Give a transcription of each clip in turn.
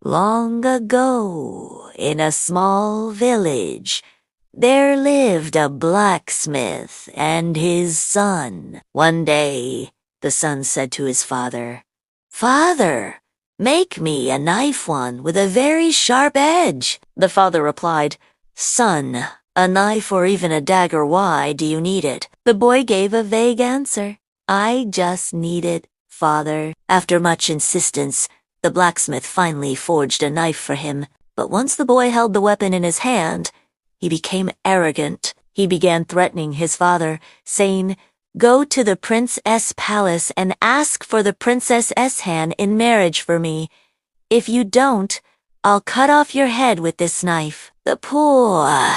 Long ago, in a small village, there lived a blacksmith and his son. One day, the son said to his father, "Father, make me a knife one with a very sharp edge." The father replied, "Son, a knife or even a dagger, why do you need it?" The boy gave a vague answer. "I just need it, father." After much insistence, the blacksmith finally forged a knife for him, but once the boy held the weapon in his hand, he became arrogant. He began threatening his father, saying, "Go to the Prince Palace and ask for the Princess hand in marriage for me. If you don't, I'll cut off your head with this knife." The poor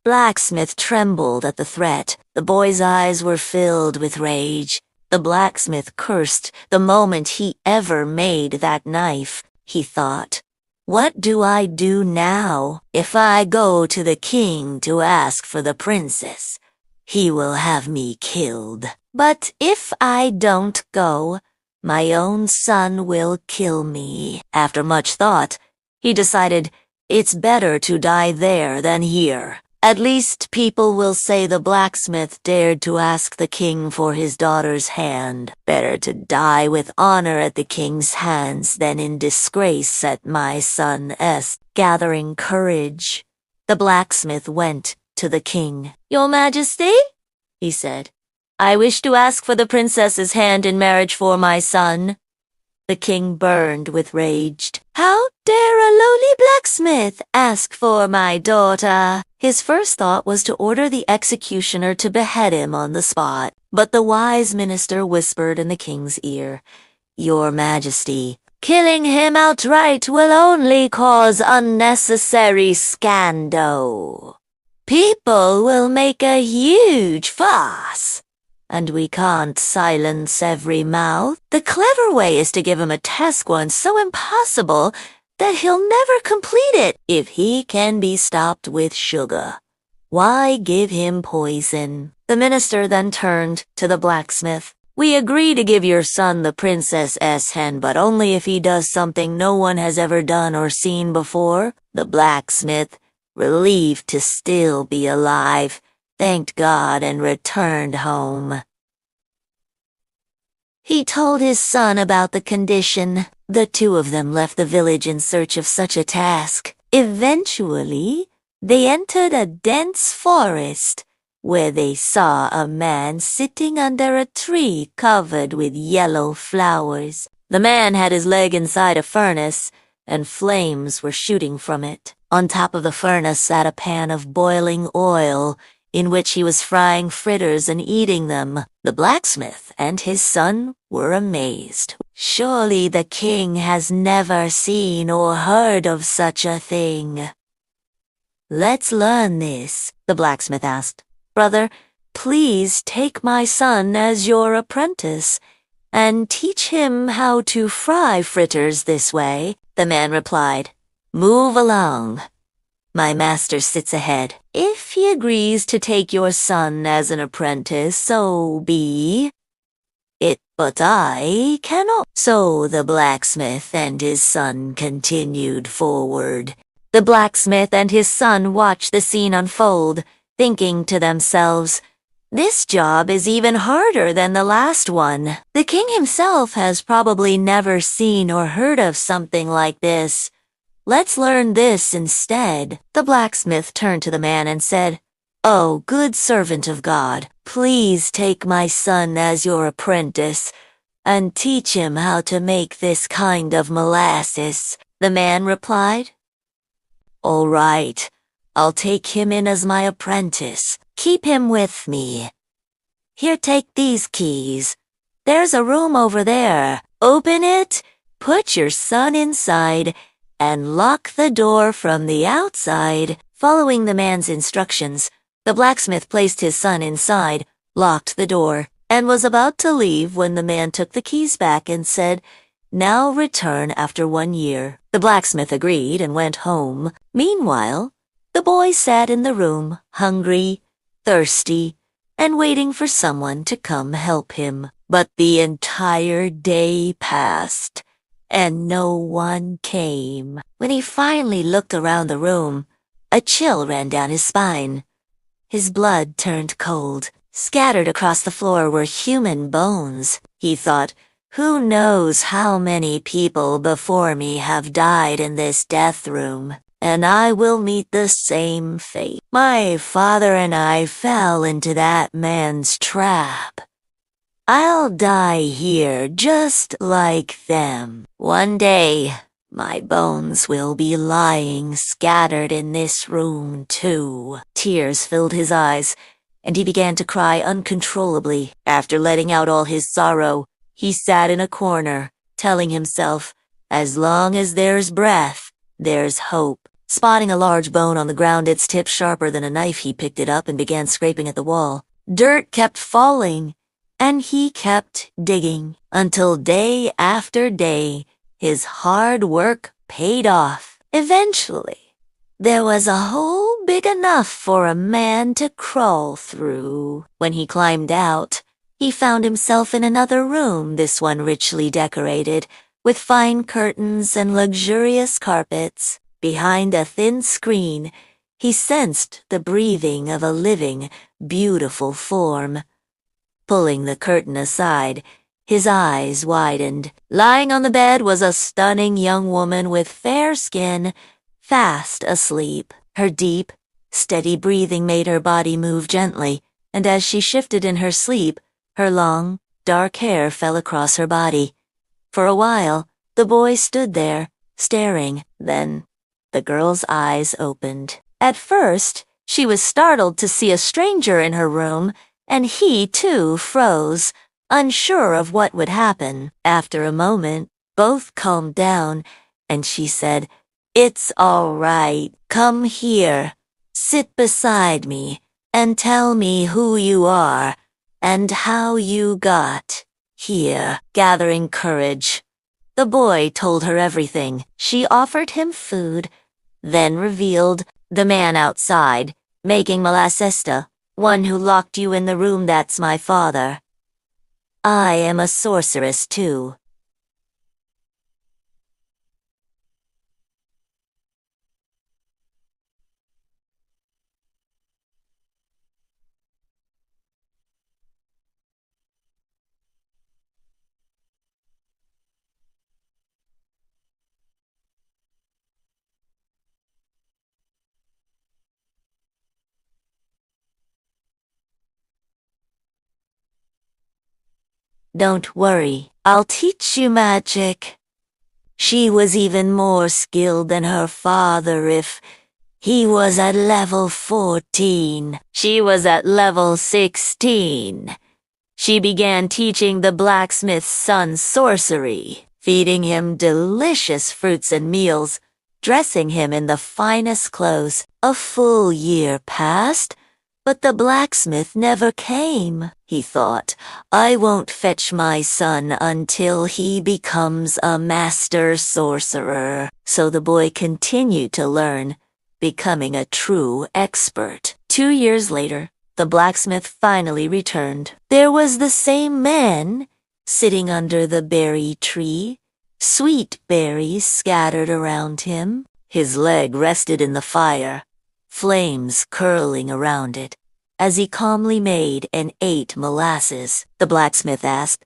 blacksmith trembled at the threat. The boy's eyes were filled with rage. The blacksmith cursed the moment he ever made that knife. He thought, "What do I do now? If I go to the king to ask for the princess, he will have me killed. But if I don't go, my own son will kill me." After much thought, he decided it's better to die there than here. At least people will say the blacksmith dared to ask the king for his daughter's hand. Better to die with honor at the king's hands than in disgrace at my son's. Gathering courage, the blacksmith went to the king. "Your Majesty," he said, "I wish to ask for the princess's hand in marriage for my son." The king burned with rage. "How dare a lowly blacksmith ask for my daughter?" His first thought was to order the executioner to behead him on the spot, but the wise minister whispered in the king's ear, "Your Majesty, killing him outright will only cause unnecessary scandal. People will make a huge fuss, and we can't silence every mouth. The clever way is to give him a task once so impossible that he'll never complete it. If he can be stopped with sugar, why give him poison?" The minister then turned to the blacksmith. "We agree to give your son the princess's hand, but only if he does something no one has ever done or seen before." The blacksmith, relieved to still be alive, thanked God and returned home. He told his son about the condition. The two of them left the village in search of such a task. Eventually, they entered a dense forest, where they saw a man sitting under a tree covered with yellow flowers. The man had his leg inside a furnace, and flames were shooting from it. On top of the furnace sat a pan of boiling oil, in which he was frying fritters and eating them. The blacksmith and his son were amazed. "Surely the king has never seen or heard of such a thing." "Let's learn this," the blacksmith asked. "Brother, please take my son as your apprentice, and teach him how to fry fritters this way." The man replied, "Move along. My master sits ahead. If he agrees to take your son as an apprentice, so be it, but I cannot." So the blacksmith and his son continued forward. The blacksmith and his son watched the scene unfold, thinking to themselves, "This job is even harder than the last one. The king himself has probably never seen or heard of something like this. Let's learn this instead." The blacksmith turned to the man and said, "Oh, good servant of God, please take my son as your apprentice and teach him how to make this kind of molasses." The man replied, "All right, I'll take him in as my apprentice. Keep him with me. Here, take these keys. There's a room over there. Open it, put your son inside, and lock the door from the outside." Following the man's instructions, the blacksmith placed his son inside, locked the door, and was about to leave when the man took the keys back and said, "Now return after 1 year." The blacksmith agreed and went home. Meanwhile, the boy sat in the room, hungry, thirsty, and waiting for someone to come help him. But the entire day passed, and no one came. When he finally looked around the room, a chill ran down his spine. His blood turned cold. Scattered across the floor were human bones. He thought, who knows how many people before me have died in this death room, and I will meet the same fate. My father and I fell into that man's trap. I'll die here just like them. One day, my bones will be lying scattered in this room too. Tears filled his eyes, and he began to cry uncontrollably. After letting out all his sorrow, he sat in a corner, telling himself, as long as there's breath, there's hope. Spotting a large bone on the ground, its tip sharper than a knife, he picked it up and began scraping at the wall. Dirt kept falling, and he kept digging, until day after day, his hard work paid off. Eventually, there was a hole big enough for a man to crawl through. When he climbed out, he found himself in another room, this one richly decorated, with fine curtains and luxurious carpets. Behind a thin screen, he sensed the breathing of a living, beautiful form. Pulling the curtain aside, his eyes widened. Lying on the bed was a stunning young woman with fair skin, fast asleep. Her deep, steady breathing made her body move gently, and as she shifted in her sleep, her long, dark hair fell across her body. For a while, the boy stood there, staring. Then, the girl's eyes opened. At first, she was startled to see a stranger in her room, and he, too, froze, unsure of what would happen. After a moment, both calmed down, and she said, "It's all right. Come here. Sit beside me, and tell me who you are, and how you got here." Gathering courage, the boy told her everything. She offered him food, then revealed the man outside, making Malasesta, one who locked you in the room. That's my father. I am a sorceress, too. Don't worry, I'll teach you magic. She was even more skilled than her father if he was at level 14. She was at level 16. She began teaching the blacksmith's son sorcery, feeding him delicious fruits and meals, dressing him in the finest clothes. A full year passed, but the blacksmith never came. He thought, I won't fetch my son until he becomes a master sorcerer. So the boy continued to learn, becoming a true expert. 2 years later, the blacksmith finally returned. There was the same man, sitting under the berry tree, sweet berries scattered around him. His leg rested in the fire, flames curling around it. As he calmly made and ate molasses, the blacksmith asked,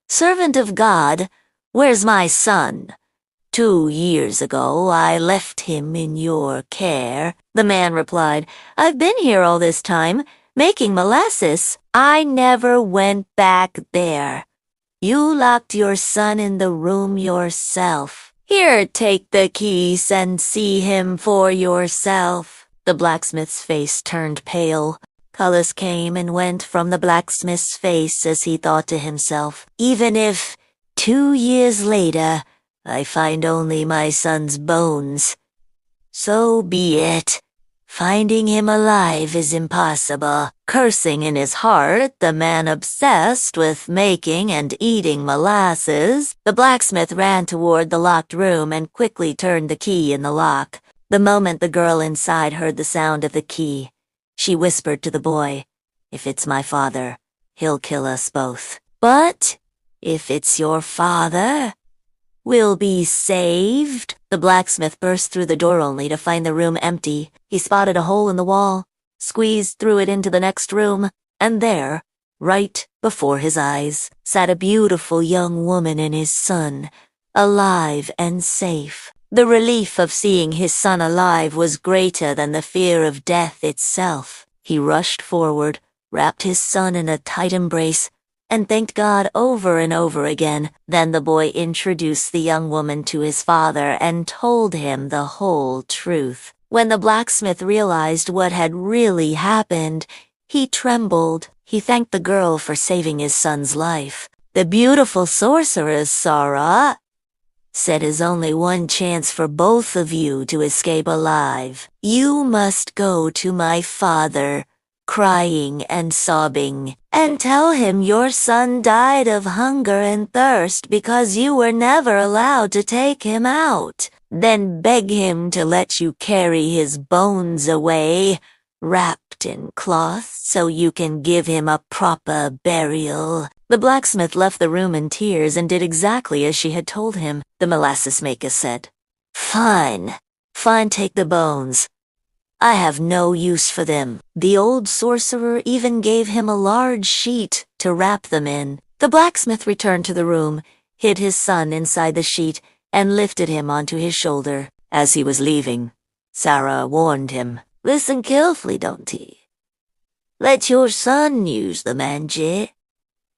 "Servant of God, where's my son? 2 years ago I left him in your care." The man replied, "I've been here all this time, making molasses. I never went back there. You locked your son in the room yourself. Here, take the keys and see him for yourself." The blacksmith's face turned pale. Colors came and went from the blacksmith's face as he thought to himself, even if 2 years later I find only my son's bones, so be it. Finding him alive is impossible. Cursing in his heart the man obsessed with making and eating molasses, the blacksmith ran toward the locked room and quickly turned the key in the lock. The moment the girl inside heard the sound of the key, she whispered to the boy, "If it's my father, he'll kill us both. But if it's your father, will be saved." The blacksmith burst through the door only to find the room empty. He spotted a hole in the wall, squeezed through it into the next room, and there, right before his eyes, sat a beautiful young woman and his son, alive and safe. The relief of seeing his son alive was greater than the fear of death itself. He rushed forward, wrapped his son in a tight embrace, and thanked God over and over again. Then the boy introduced the young woman to his father and told him the whole truth. When the blacksmith realized what had really happened, he trembled. He thanked the girl for saving his son's life. "The beautiful sorceress, Sarah," said, "is only one chance for both of you to escape alive. You must go to my father, crying and sobbing, and tell him your son died of hunger and thirst because you were never allowed to take him out. Then beg him to let you carry his bones away, wrapped in cloth, so you can give him a proper burial." The blacksmith left the room in tears and did exactly as she had told him. The molasses maker said, Fine, take the bones. I have no use for them." The old sorcerer even gave him a large sheet to wrap them in. The blacksmith returned to the room, hid his son inside the sheet, and lifted him onto his shoulder. As he was leaving, Sarah warned him, "Listen carefully, don't he? Let your son use the magic.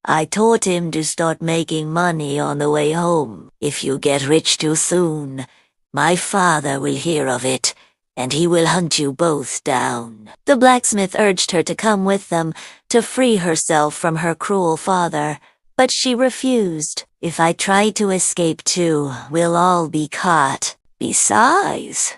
I taught him to start making money on the way home. If you get rich too soon, my father will hear of it, and he will hunt you both down." The blacksmith urged her to come with them to free herself from her cruel father, but she refused. "If I try to escape too, we'll all be caught. Besides,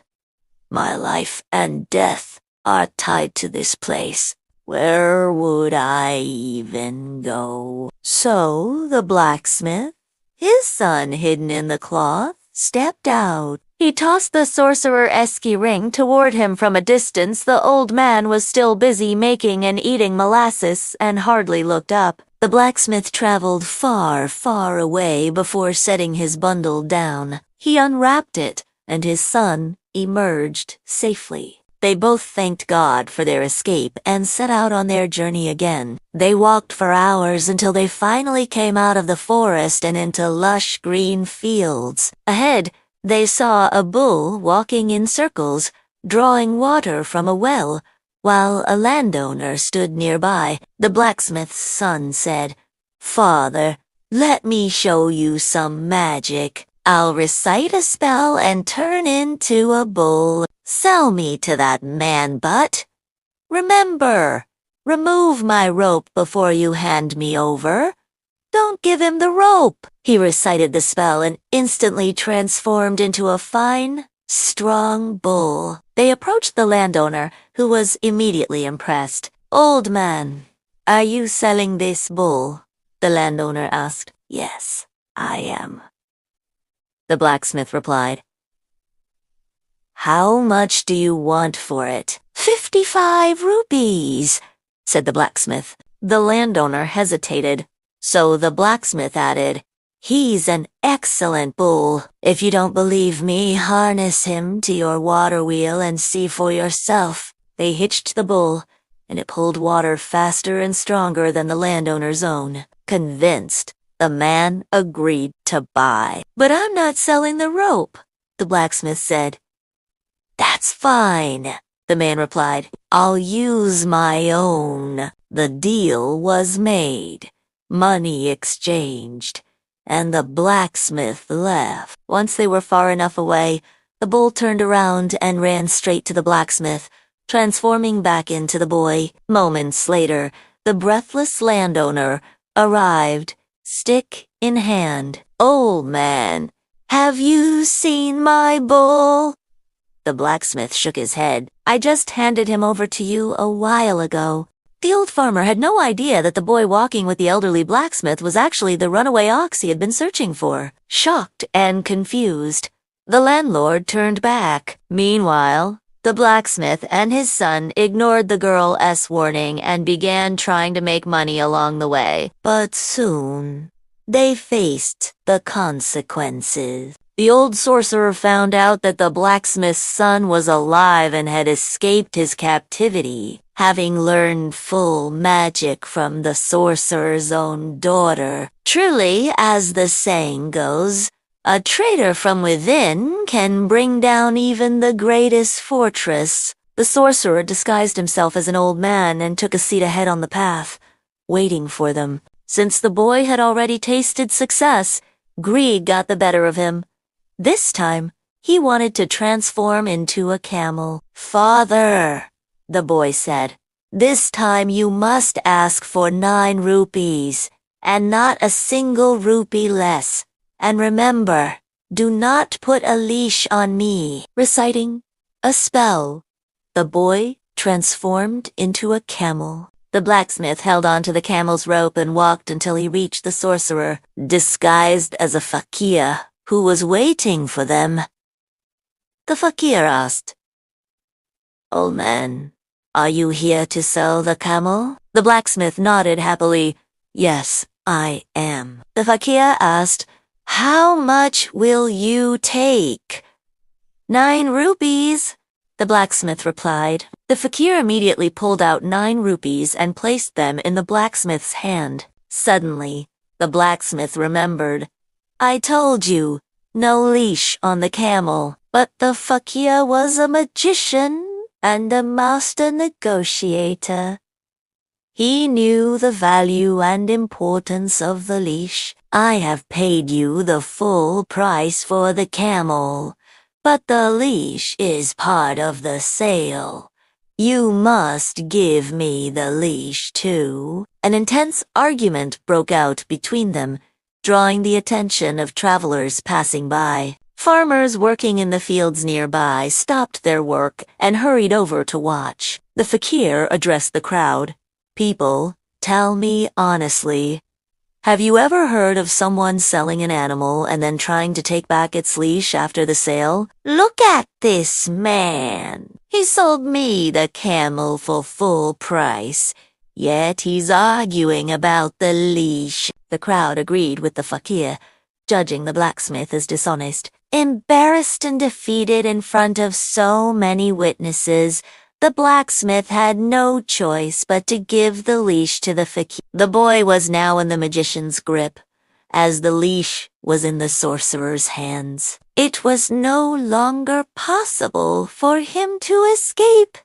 my life and death are tied to this place. Where would I even go?" So the blacksmith, his son hidden in the cloth, stepped out. He tossed the sorcerer-esque ring toward him from a distance. The old man was still busy making and eating molasses and hardly looked up. The blacksmith traveled far, far away before setting his bundle down. He unwrapped it, and his son emerged safely. They both thanked God for their escape and set out on their journey again. They walked for hours until they finally came out of the forest and into lush green fields. Ahead, they saw a bull walking in circles, drawing water from a well, while a landowner stood nearby. The blacksmith's son said, "Father, let me show you some magic. I'll recite a spell and turn into a bull. Sell me to that man, but remember, remove my rope before you hand me over. Don't give him the rope." He recited the spell and instantly transformed into a fine, strong bull. They approached the landowner, who was immediately impressed. "Old man, are you selling this bull?" the landowner asked. "Yes, I am," the blacksmith replied. "How much do you want for it?" 55 rupees, said the blacksmith. The landowner hesitated, so the blacksmith added, "He's an excellent bull. If you don't believe me, harness him to your water wheel and see for yourself." They hitched the bull, and it pulled water faster and stronger than the landowner's own. Convinced, the man agreed to buy. "But I'm not selling the rope," the blacksmith said. "That's fine," the man replied. "I'll use my own." The deal was made, money exchanged, and the blacksmith left. Once they were far enough away, the bull turned around and ran straight to the blacksmith, transforming back into the boy. Moments later, the breathless landowner arrived, stick in hand. "Old man, have you seen my bull?" The blacksmith shook his head. "I just handed him over to you a while ago." The old farmer had no idea that the boy walking with the elderly blacksmith was actually the runaway ox he had been searching for. Shocked and confused, the landlord turned back. Meanwhile, the blacksmith and his son ignored the girl's warning and began trying to make money along the way. But soon, they faced the consequences. The old sorcerer found out that the blacksmith's son was alive and had escaped his captivity, having learned full magic from the sorcerer's own daughter. Truly, as the saying goes, a traitor from within can bring down even the greatest fortress. The sorcerer disguised himself as an old man and took a seat ahead on the path, waiting for them. Since the boy had already tasted success, greed got the better of him. This time, he wanted to transform into a camel. "Father," the boy said, "this time you must ask for 9 rupees, and not a single rupee less. And remember, do not put a leash on me." Reciting a spell, the boy transformed into a camel. The blacksmith held onto the camel's rope and walked until he reached the sorcerer, disguised as a fakir, who was waiting for them. The fakir asked, "Old man, are you here to sell the camel?" The blacksmith nodded happily. "Yes, I am." The fakir asked, "How much will you take?" 9 rupees, the blacksmith replied. The fakir immediately pulled out 9 rupees and placed them in the blacksmith's hand. Suddenly, the blacksmith remembered. "I told you, no leash on the camel." But the fakir was a magician and a master negotiator. He knew the value and importance of the leash. "I have paid you the full price for the camel, but the leash is part of the sale. You must give me the leash too." An intense argument broke out between them, drawing the attention of travelers passing by. Farmers working in the fields nearby stopped their work and hurried over to watch. The fakir addressed the crowd. "People, tell me honestly, have you ever heard of someone selling an animal and then trying to take back its leash after the sale? Look at this man. He sold me the camel for full price, yet he's arguing about the leash." The crowd agreed with the fakir, judging the blacksmith as dishonest. Embarrassed and defeated in front of so many witnesses, the blacksmith had no choice but to give the leash to the fakir. The boy was now in the magician's grip, as the leash was in the sorcerer's hands. It was no longer possible for him to escape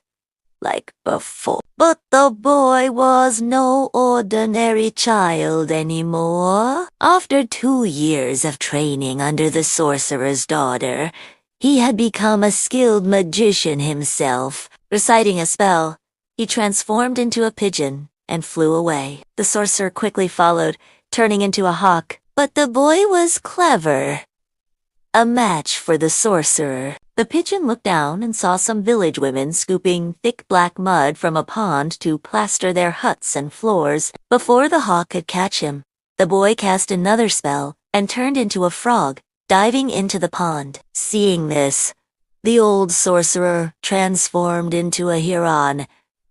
like before. But the boy was no ordinary child anymore. After 2 years of training under the sorcerer's daughter, he had become a skilled magician himself. Reciting a spell, he transformed into a pigeon and flew away. The sorcerer quickly followed, turning into a hawk. But the boy was clever. A match for the sorcerer. The pigeon looked down and saw some village women scooping thick black mud from a pond to plaster their huts and floors. Before the hawk could catch him, the boy cast another spell and turned into a frog, diving into the pond. Seeing this, the old sorcerer transformed into a heron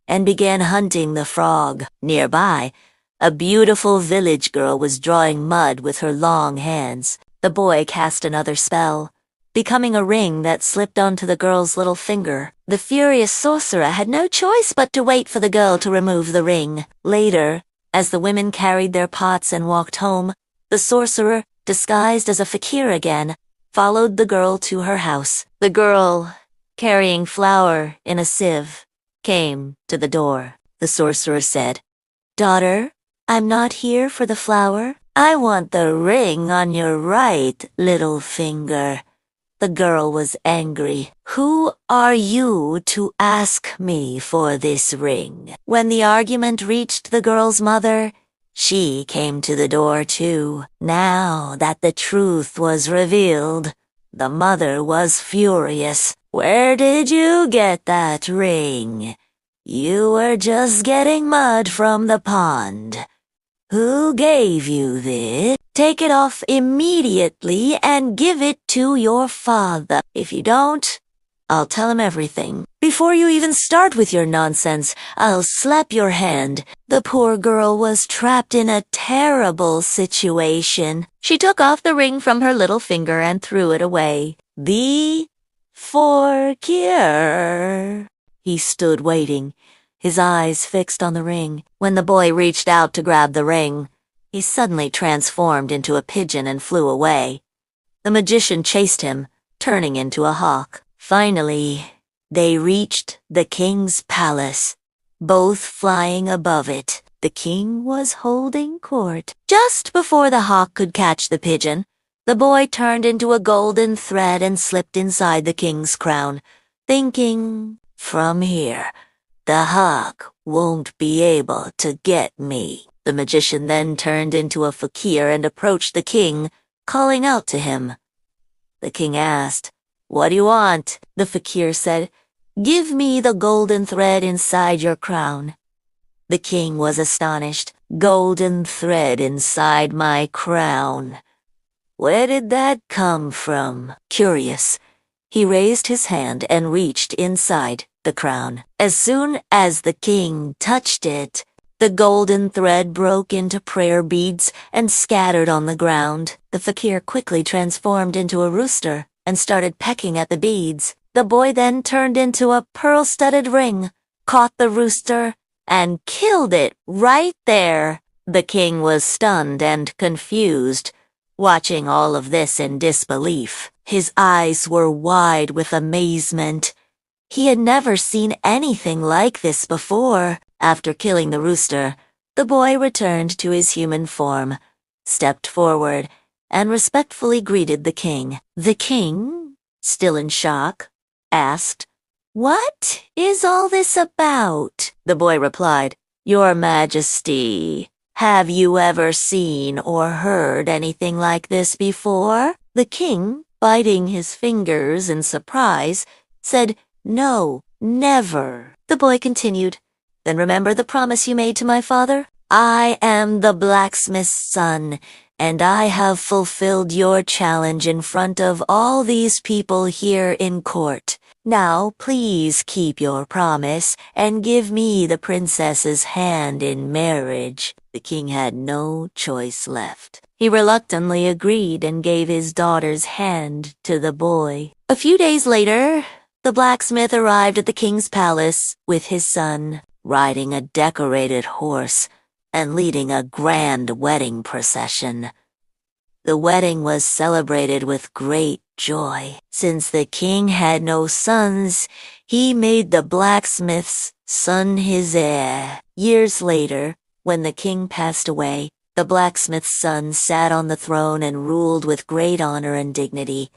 and began hunting the frog. Nearby, a beautiful village girl was drawing mud with her long hands. The boy cast another spell, becoming a ring that slipped onto the girl's little finger. The furious sorcerer had no choice but to wait for the girl to remove the ring. Later, as the women carried their pots and walked home, the sorcerer, disguised as a fakir again, followed the girl to her house. The girl, carrying flour in a sieve, came to the door. The sorcerer said, "Daughter, I'm not here for the flour. I want the ring on your right little finger." The girl was angry. "Who are you to ask me for this ring?" When the argument reached the girl's mother, she came to the door too. Now that the truth was revealed, the mother was furious. "Where did you get that ring? You were just getting mud from the pond. Who gave you this? Take it off immediately and give it to your father. If you don't, I'll tell him everything. Before you even start with your nonsense, I'll slap your hand. The poor girl was trapped in a terrible situation. She took off the ring from her little finger and threw it away. The Fakir. He stood waiting, his eyes fixed on the ring. When the boy reached out to grab the ring, he suddenly transformed into a pigeon and flew away. The magician chased him, turning into a hawk. Finally, they reached the king's palace, both flying above it. The king was holding court. Just before the hawk could catch the pigeon, the boy turned into a golden thread and slipped inside the king's crown, thinking, "From here, the hawk won't be able to get me." The magician then turned into a fakir and approached the king, calling out to him. The king asked, "What do you want?" The fakir said, "Give me the golden thread inside your crown." The king was astonished. "Golden thread inside my crown? Where did that come from?" Curious, he raised his hand and reached inside the crown. As soon as the king touched it, the golden thread broke into prayer beads and scattered on the ground. The fakir quickly transformed into a rooster and started pecking at the beads. The boy then turned into a pearl-studded ring, caught the rooster, and killed it right there. The king was stunned and confused, watching all of this in disbelief. His eyes were wide with amazement. He had never seen anything like this before. After killing the rooster, the boy returned to his human form, stepped forward, and respectfully greeted the king. The king, still in shock, asked, "What is all this about?" The boy replied, "Your Majesty, have you ever seen or heard anything like this before?" The king, biting his fingers in surprise, said, "No, never." The boy continued, "Then remember the promise you made to my father? I am the blacksmith's son, and I have fulfilled your challenge in front of all these people here in court. Now please keep your promise and give me the princess's hand in marriage." The king had no choice left. He reluctantly agreed and gave his daughter's hand to the boy. A few days later, the blacksmith arrived at the king's palace with his son, riding a decorated horse and leading a grand wedding procession. The wedding was celebrated with great joy. Since the king had no sons, he made the blacksmith's son his heir. Years later, when the king passed away, the blacksmith's son sat on the throne and ruled with great honor and dignity.